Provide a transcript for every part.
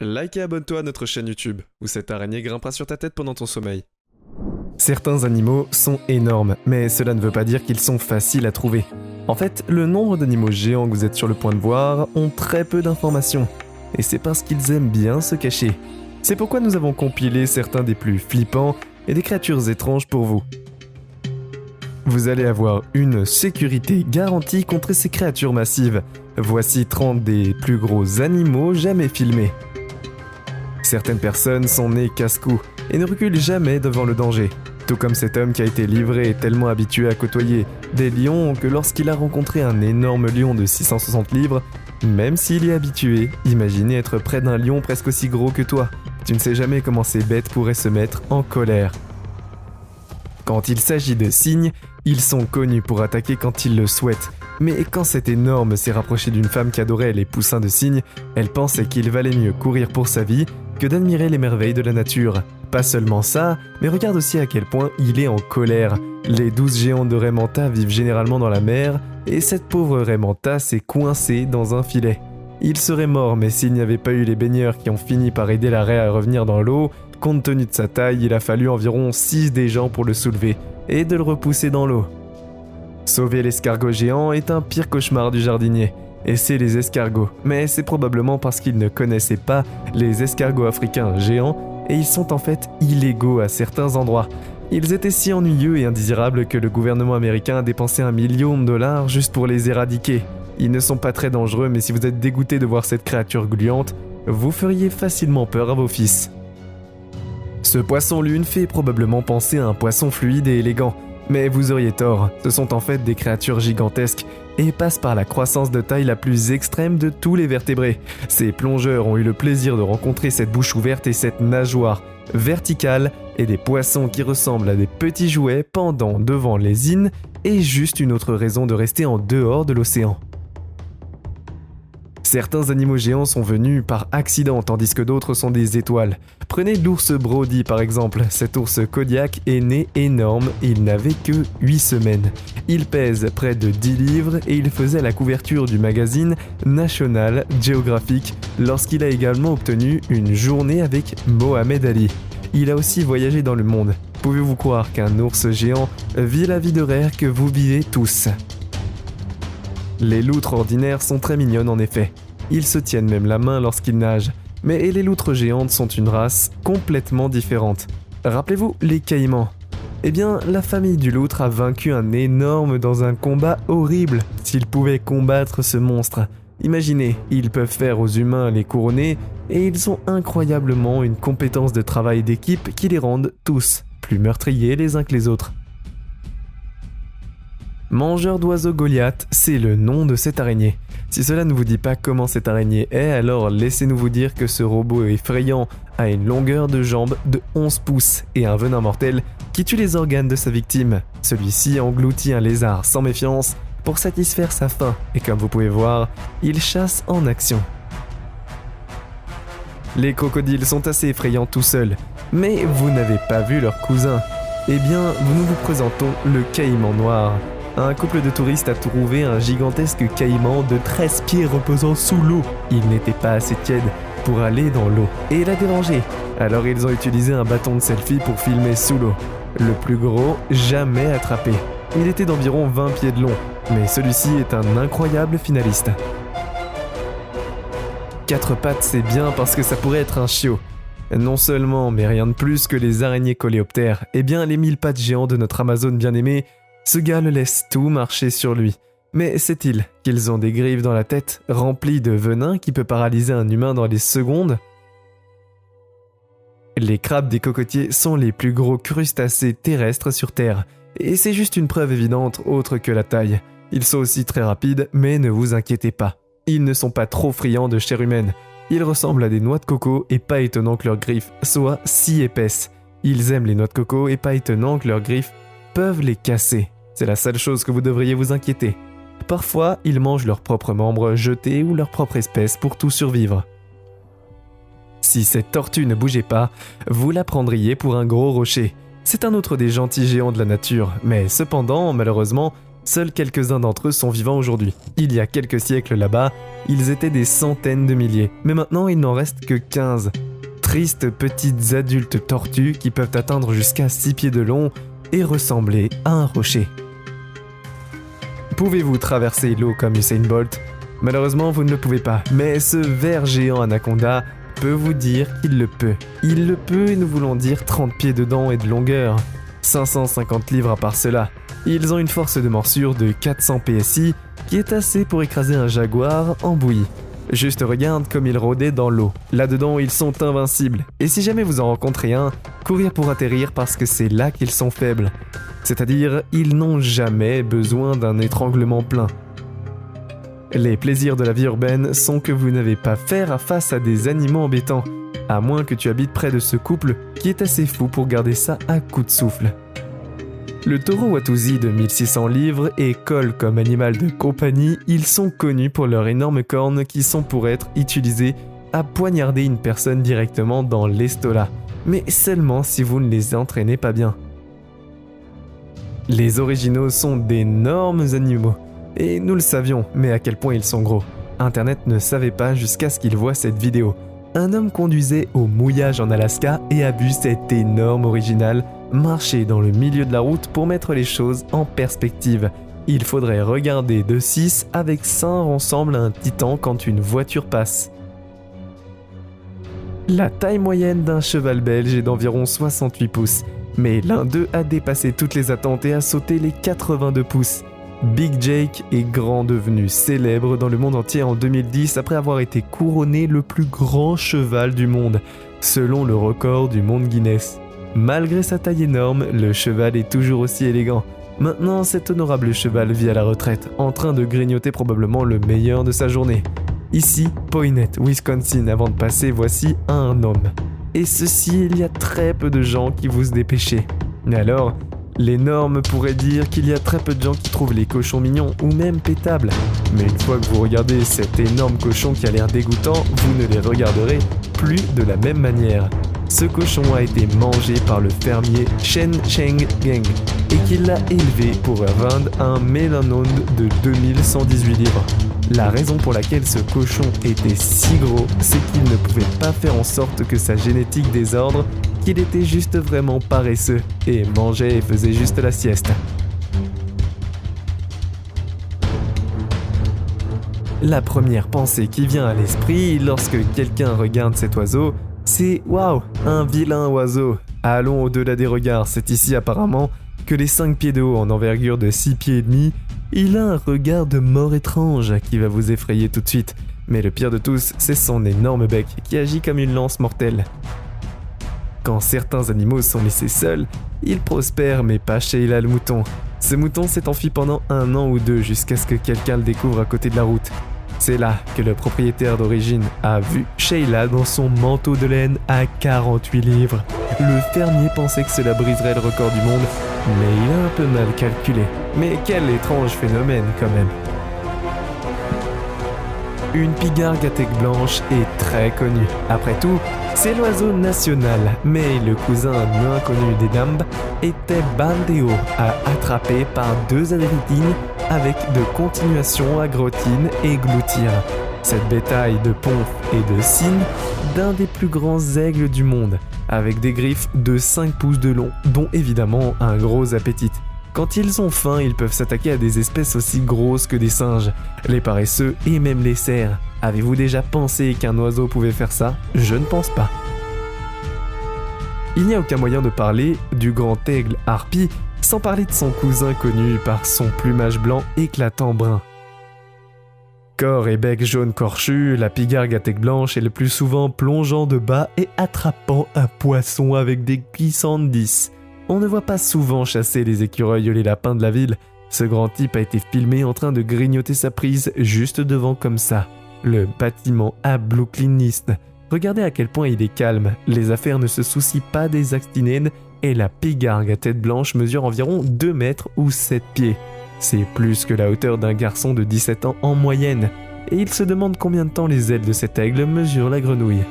Like et abonne-toi à notre chaîne YouTube, où cette araignée grimpera sur ta tête pendant ton sommeil. Certains animaux sont énormes, mais cela ne veut pas dire qu'ils sont faciles à trouver. En fait, le nombre d'animaux géants que vous êtes sur le point de voir ont très peu d'informations, et c'est parce qu'ils aiment bien se cacher. C'est pourquoi nous avons compilé certains des plus flippants et des créatures étranges pour vous. Vous allez avoir une sécurité garantie contre ces créatures massives. Voici 30 des plus gros animaux jamais filmés. Certaines personnes sont nées casse-cou et ne reculent jamais devant le danger. Tout comme cet homme qui a été livré et tellement habitué à côtoyer des lions que lorsqu'il a rencontré un énorme lion de 660 livres, même s'il y est habitué, imaginez être près d'un lion presque aussi gros que toi. Tu ne sais jamais comment ces bêtes pourraient se mettre en colère. Quand il s'agit de cygnes, ils sont connus pour attaquer quand ils le souhaitent. Mais quand cet énorme s'est rapproché d'une femme qui adorait les poussins de cygnes, elle pensait qu'il valait mieux courir pour sa vie que d'admirer les merveilles de la nature. Pas seulement ça, mais regarde aussi à quel point il est en colère. Les 12 géants de raie manta vivent généralement dans la mer, et cette pauvre raie manta s'est coincée dans un filet. Il serait mort, mais s'il n'y avait pas eu les baigneurs qui ont fini par aider la raie à revenir dans l'eau, compte tenu de sa taille, il a fallu environ 6 des gens pour le soulever et de le repousser dans l'eau. Sauver l'escargot géant est un pire cauchemar du jardinier, et c'est les escargots, mais c'est probablement parce qu'ils ne connaissaient pas les escargots africains géants, et ils sont en fait illégaux à certains endroits. Ils étaient si ennuyeux et indésirables que le gouvernement américain a dépensé $1 million juste pour les éradiquer. Ils ne sont pas très dangereux, mais si vous êtes dégoûté de voir cette créature gluante, vous feriez facilement peur à vos fils. Ce poisson-lune fait probablement penser à un poisson fluide et élégant, mais vous auriez tort, ce sont en fait des créatures gigantesques et passent par la croissance de taille la plus extrême de tous les vertébrés. Ces plongeurs ont eu le plaisir de rencontrer cette bouche ouverte et cette nageoire verticale et des poissons qui ressemblent à des petits jouets pendant devant les îles et juste une autre raison de rester en dehors de l'océan. Certains animaux géants sont venus par accident tandis que d'autres sont des étoiles. Prenez l'ours Brody par exemple, cet ours Kodiak est né énorme et il n'avait que 8 semaines. Il pèse près de 10 livres et il faisait la couverture du magazine National Geographic lorsqu'il a également obtenu une journée avec Mohamed Ali. Il a aussi voyagé dans le monde. Pouvez-vous croire qu'un ours géant vit la vie de rêve que vous vivez tous ? Les loutres ordinaires sont très mignonnes en effet. Ils se tiennent même la main lorsqu'ils nagent. Mais les loutres géantes sont une race complètement différente. Rappelez-vous les caïmans. Eh bien, la famille du loutre a vaincu un énorme dans un combat horrible. S'ils pouvaient combattre ce monstre, imaginez, ils peuvent faire aux humains les couronner et ils ont incroyablement une compétence de travail d'équipe qui les rendent tous plus meurtriers les uns que les autres. Mangeur d'oiseaux Goliath, c'est le nom de cette araignée. Si cela ne vous dit pas comment cette araignée est, alors laissez-nous vous dire que ce robot effrayant a une longueur de jambe de 11 pouces et un venin mortel qui tue les organes de sa victime. Celui-ci engloutit un lézard sans méfiance pour satisfaire sa faim et comme vous pouvez voir, il chasse en action. Les crocodiles sont assez effrayants tout seuls, mais vous n'avez pas vu leur cousin. Eh bien, nous vous présentons le caïman noir. Un couple de touristes a trouvé un gigantesque caïman de 13 pieds reposant sous l'eau. Il n'était pas assez tiède pour aller dans l'eau et l'a dérangé. Alors ils ont utilisé un bâton de selfie pour filmer sous l'eau. Le plus gros jamais attrapé. Il était d'environ 20 pieds de long, mais celui-ci est un incroyable finaliste. 4 pattes c'est bien parce que ça pourrait être un chiot. Non seulement, mais rien de plus que les araignées coléoptères, eh bien les 1000 pattes géants de notre Amazone bien-aimé, ce gars le laisse tout marcher sur lui. Mais sait-il qu'ils ont des griffes dans la tête remplies de venin qui peut paralyser un humain dans les secondes ? Les crabes des cocotiers sont les plus gros crustacés terrestres sur Terre. Et c'est juste une preuve évidente autre que la taille. Ils sont aussi très rapides, mais ne vous inquiétez pas. Ils ne sont pas trop friands de chair humaine. Ils ressemblent à des noix de coco et pas étonnant que leurs griffes soient si épaisses. Ils aiment les noix de coco et pas étonnant que leurs griffes peuvent les casser. C'est la seule chose que vous devriez vous inquiéter. Parfois, ils mangent leurs propres membres jetés ou leur propre espèce pour tout survivre. Si cette tortue ne bougeait pas, vous la prendriez pour un gros rocher. C'est un autre des gentils géants de la nature, mais cependant, malheureusement, Seuls quelques-uns d'entre eux sont vivants aujourd'hui. Il y a quelques siècles là-bas, ils étaient des centaines de milliers, mais maintenant il n'en reste que 15. Tristes petites adultes tortues qui peuvent atteindre jusqu'à 6 pieds de long et ressembler à un rocher. Pouvez-vous traverser l'eau comme Usain Bolt ? Malheureusement, vous ne le pouvez pas, mais ce ver géant anaconda peut vous dire qu'il le peut. Il le peut et nous voulons dire 30 pieds de dents et de longueur. 550 livres à part cela. Ils ont une force de morsure de 400 PSI qui est assez pour écraser un jaguar en bouillie. Juste regarde comme ils rôdaient dans l'eau. Là-dedans, ils sont invincibles. Et si jamais vous en rencontrez un, courir pour atterrir parce que c'est là qu'ils sont faibles. C'est-à-dire, ils n'ont jamais besoin d'un étranglement plein. Les plaisirs de la vie urbaine sont que vous n'avez pas face à des animaux embêtants, à moins que tu habites près de ce couple qui est assez fou pour garder ça à coups de souffle. Le taureau Watusi de 1600 livres et Cole comme animal de compagnie, ils sont connus pour leurs énormes cornes qui sont pour être utilisées à poignarder une personne directement dans l'estomac, mais seulement si vous ne les entraînez pas bien. Les originaux sont d'énormes animaux. Et nous le savions, mais à quel point ils sont gros. Internet ne savait pas jusqu'à ce qu'il voit cette vidéo. Un homme conduisait au mouillage en Alaska et a vu cet énorme original marcher dans le milieu de la route pour mettre les choses en perspective. Il faudrait regarder de 6 avec ça ressemble à un titan quand une voiture passe. La taille moyenne d'un cheval belge est d'environ 68 pouces, mais l'un d'eux a dépassé toutes les attentes et a sauté les 82 pouces. Big Jake est devenu célèbre dans le monde entier en 2010 après avoir été couronné le plus grand cheval du monde, selon le record du monde Guinness. Malgré sa taille énorme, le cheval est toujours aussi élégant. Maintenant, cet honorable cheval vit à la retraite, en train de grignoter probablement le meilleur de sa journée. Ici, Poinet, Wisconsin, avant de passer, voici un homme. Et ceci, il y a très peu de gens qui vous se dépêchez. Mais alors, les normes pourraient dire qu'il y a très peu de gens qui trouvent les cochons mignons ou même pétables. Mais une fois que vous regardez cet énorme cochon qui a l'air dégoûtant, vous ne les regarderez plus de la même manière. Ce cochon a été mangé par le fermier Chen Cheng Geng et qui l'a élevé pour vendre un mélanode de 2118 livres. La raison pour laquelle ce cochon était si gros, c'est qu'il ne pouvait pas faire en sorte que sa génétique désordre, qu'il était juste vraiment paresseux et mangeait et faisait juste la sieste. La première pensée qui vient à l'esprit lorsque quelqu'un regarde cet oiseau, c'est « Waouh, un vilain oiseau !» Allons au-delà des regards, c'est ici apparemment que les 5 pieds de haut en envergure de 6 pieds et demi, il a un regard de mort étrange qui va vous effrayer tout de suite. Mais le pire de tous, c'est son énorme bec qui agit comme une lance mortelle. Quand certains animaux sont laissés seuls, ils prospèrent mais pas Sheila le mouton. Ce mouton s'est enfui pendant 1 an ou 2 jusqu'à ce que quelqu'un le découvre à côté de la route. C'est là que le propriétaire d'origine a vu Sheila dans son manteau de laine à 48 livres. Le fermier pensait que cela briserait le record du monde, mais il a un peu mal calculé. Mais quel étrange phénomène quand même. Une pigargue à tête blanche est très connue. Après tout, c'est l'oiseau national, mais le cousin inconnu des Nambs était Bandéo, attrapé par 2 adéritines avec de continuation à grottine et gloutir. Cette bétail de ponf et de cygne d'un des plus grands aigles du monde, avec des griffes de 5 pouces de long, dont évidemment un gros appétit. Quand ils ont faim, ils peuvent s'attaquer à des espèces aussi grosses que des singes, les paresseux et même les cerfs. Avez-vous déjà pensé qu'un oiseau pouvait faire ça ? Je ne pense pas. Il n'y a aucun moyen de parler du grand aigle harpie sans parler de son cousin connu par son plumage blanc éclatant brun. Corps et bec jaune corchu, la pigargue à tête blanche est le plus souvent plongeant de bas et attrapant un poisson avec des cuissons de 10. On ne voit pas souvent chasser les écureuils ou les lapins de la ville. Ce grand type a été filmé en train de grignoter sa prise juste devant comme ça. Le bâtiment abloukliniste. Regardez à quel point il est calme. Les affaires ne se soucient pas des actinèdes et la pigargue à tête blanche mesure environ 2 mètres ou 7 pieds. C'est plus que la hauteur d'un garçon de 17 ans en moyenne. Et il se demande combien de temps les ailes de cet aigle mesurent la grenouille.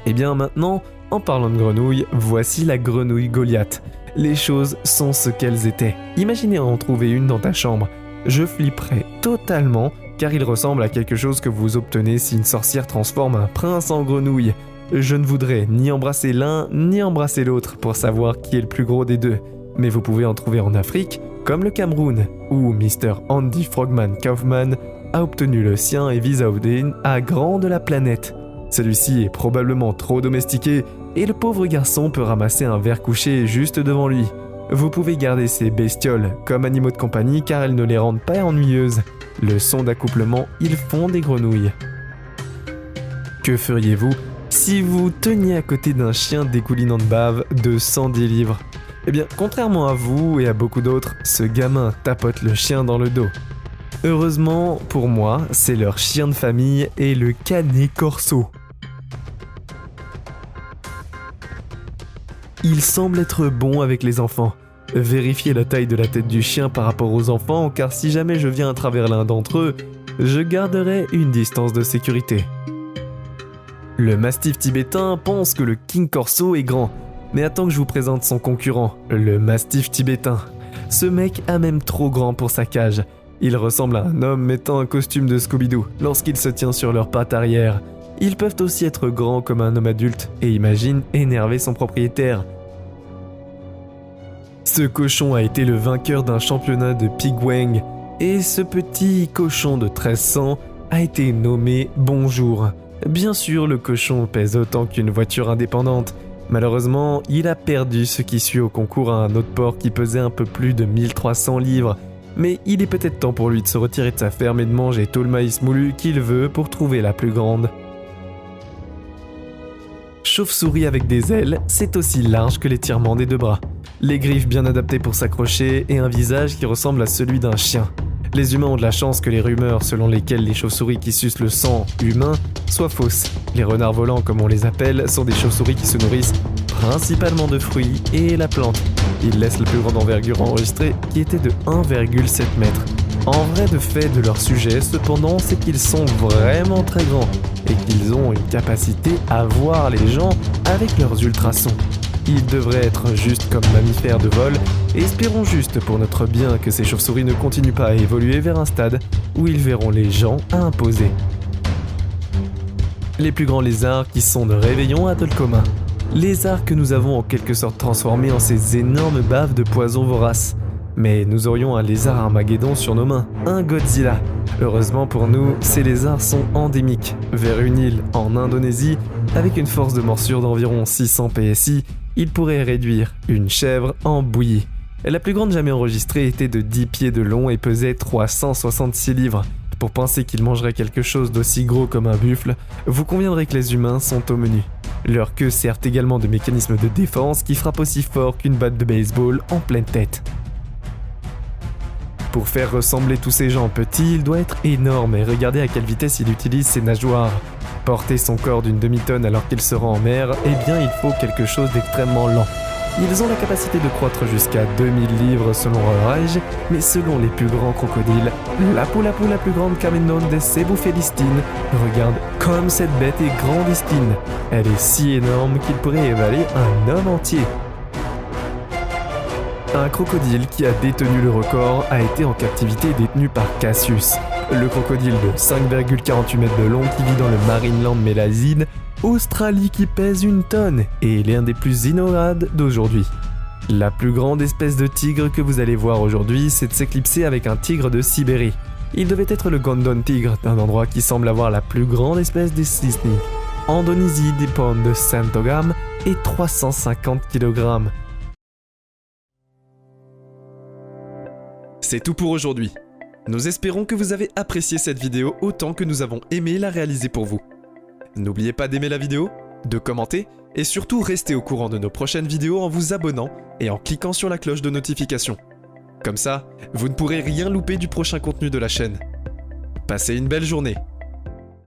Et bien maintenant, en parlant de grenouille, voici la grenouille Goliath. les choses sont ce qu'elles étaient. Imaginez en trouver une dans ta chambre. Je flipperais totalement car il ressemble à quelque chose que vous obtenez si une sorcière transforme un prince en grenouille. Je ne voudrais ni embrasser l'un ni embrasser l'autre pour savoir qui est le plus gros des deux. Mais vous pouvez en trouver en Afrique, comme le Cameroun, où Mr. Andy Frogman Kaufman a obtenu le sien et vise à obtenir à grand de la planète. Celui-ci est probablement trop domestiqué et le pauvre garçon peut ramasser un ver couché juste devant lui. Vous pouvez garder ces bestioles comme animaux de compagnie car elles ne les rendent pas ennuyeuses. Le son d'accouplement, ils font des grenouilles. Que feriez-vous si vous teniez à côté d'un chien dégoulinant de bave de 110 livres? Eh bien, contrairement à vous et à beaucoup d'autres, ce gamin tapote le chien dans le dos. Heureusement, pour moi, c'est leur chien de famille et le Canet Corso. Il semble être bon avec les enfants. Vérifiez la taille de la tête du chien par rapport aux enfants, car si jamais je viens à travers l'un d'entre eux, je garderai une distance de sécurité. Le mastif tibétain pense que le King Corso est grand, mais attends que je vous présente son concurrent, le mastif tibétain. Ce mec a même trop grand pour sa cage. Il ressemble à un homme mettant un costume de Scooby-Doo lorsqu'il se tient sur leurs pattes arrière. Ils peuvent aussi être grands comme un homme adulte et imagine énerver son propriétaire. Ce cochon a été le vainqueur d'un championnat de Pigweng et ce petit cochon de 1300 a été nommé Bonjour. Bien sûr, le cochon pèse autant qu'une voiture indépendante. Malheureusement, il a perdu ce qui suit au concours à un autre porc qui pesait un peu plus de 1300 livres. Mais il est peut-être temps pour lui de se retirer de sa ferme et de manger tout le maïs moulu qu'il veut pour trouver la plus grande. Chauve-souris avec des ailes, c'est aussi large que l'étirement des deux bras. Les griffes bien adaptées pour s'accrocher et un visage qui ressemble à celui d'un chien. Les humains ont de la chance que les rumeurs selon lesquelles les chauves-souris qui sucent le sang humain soient fausses. Les renards volants, comme on les appelle, sont des chauves-souris qui se nourrissent principalement de fruits et la plante. Ils laissent la plus grande envergure enregistrée qui était de 1,7 m. En vrai de fait de leur sujet, cependant, c'est qu'ils sont vraiment très grands et qu'ils ont une capacité à voir les gens avec leurs ultrasons. Ils devraient être juste comme mammifères de vol et espérons juste pour notre bien que ces chauves-souris ne continuent pas à évoluer vers un stade où ils verront les gens à imposer. Les plus grands lézards qui sont de réveillon à Dolcoma. Lézards que nous avons en quelque sorte transformés en ces énormes baves de poisons voraces. Mais nous aurions un lézard Armageddon sur nos mains, un Godzilla. Heureusement pour nous, ces lézards sont endémiques, vers une île en Indonésie, avec une force de morsure d'environ 600 PSI, ils pourraient réduire une chèvre en bouillie. La plus grande jamais enregistrée était de 10 pieds de long et pesait 366 livres. Pour penser qu'ils mangeraient quelque chose d'aussi gros comme un buffle, vous conviendrez que les humains sont au menu. Leur queue sert également de mécanisme de défense qui frappe aussi fort qu'une batte de baseball en pleine tête. Pour faire ressembler tous ces gens petits, il doit être énorme et regardez à quelle vitesse il utilise ses nageoires. Porter son corps d'une demi-tonne alors qu'il se rend en mer, eh bien il faut quelque chose d'extrêmement lent. Ils ont la capacité de croître jusqu'à 2000 livres selon leur âge, mais selon les plus grands crocodiles, la poule la plus grande Carmenone des Cebufelistines, regarde comme cette bête est grandistine. Elle est si énorme qu'il pourrait évaler un homme entier. Un crocodile qui a détenu le record a été en captivité détenu par Cassius, le crocodile de 5,48 mètres de long qui vit dans le Marineland Mélazine, Australie qui pèse 1 tonne et l'un des plus innombrables d'aujourd'hui. La plus grande espèce de tigre que vous allez voir aujourd'hui, c'est de s'éclipser avec un tigre de Sibérie. Il devait être le Gondon tigre, d'un endroit qui semble avoir la plus grande espèce des Sisny. Indonésie dépend de 100 grammes et 350 kg. C'est tout pour aujourd'hui. Nous espérons que vous avez apprécié cette vidéo autant que nous avons aimé la réaliser pour vous. N'oubliez pas d'aimer la vidéo, de commenter et surtout restez au courant de nos prochaines vidéos en vous abonnant et en cliquant sur la cloche de notification. Comme ça, vous ne pourrez rien louper du prochain contenu de la chaîne. Passez une belle journée.